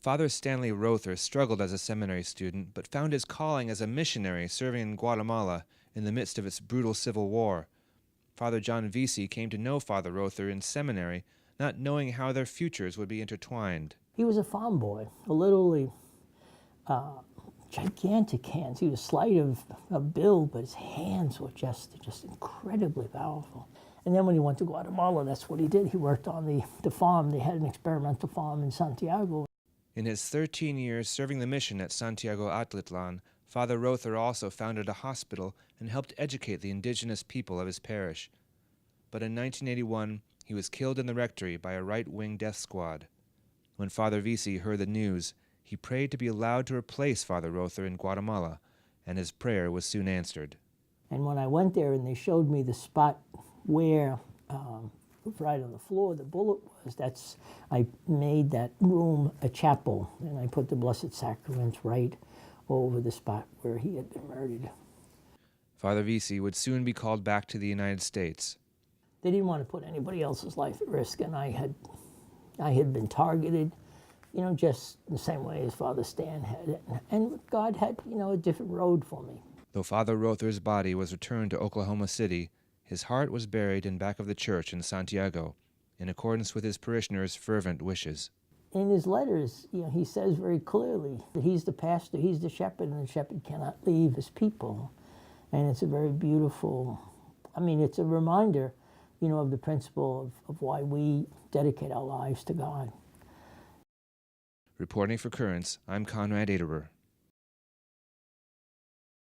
Father Stanley Rother struggled as a seminary student, but found his calling as a missionary serving in Guatemala in the midst of its brutal civil war. Father John Vesey came to know Father Rother in seminary, not knowing how their futures would be intertwined. He was a farm boy, literally gigantic hands. He was slight of build, but his hands were just incredibly powerful. And then when he went to Guatemala, that's what he did. He worked on the farm. They had an experimental farm in Santiago. In his 13 years serving the mission at Santiago Atitlan, Father Rother also founded a hospital and helped educate the indigenous people of his parish. But in 1981, he was killed in the rectory by a right-wing death squad. When Father Vesey heard the news, he prayed to be allowed to replace Father Rother in Guatemala, and his prayer was soon answered. And when I went there and they showed me the spot where, right on the floor, the bullet was, I made that room a chapel, and I put the Blessed Sacraments right over the spot where he had been murdered. Father Vesey would soon be called back to the United States. They didn't want to put anybody else's life at risk, and I had been targeted, just the same way as Father Stan had. And God had, a different road for me. Though Father Rother's body was returned to Oklahoma City, his heart was buried in back of the church in Santiago, in accordance with his parishioners' fervent wishes. In his letters, he says very clearly that he's the pastor, he's the shepherd, and the shepherd cannot leave his people. And it's a very beautiful, it's a reminder, of the principle of why we dedicate our lives to God. Reporting for Currents, I'm Konrad Aderer.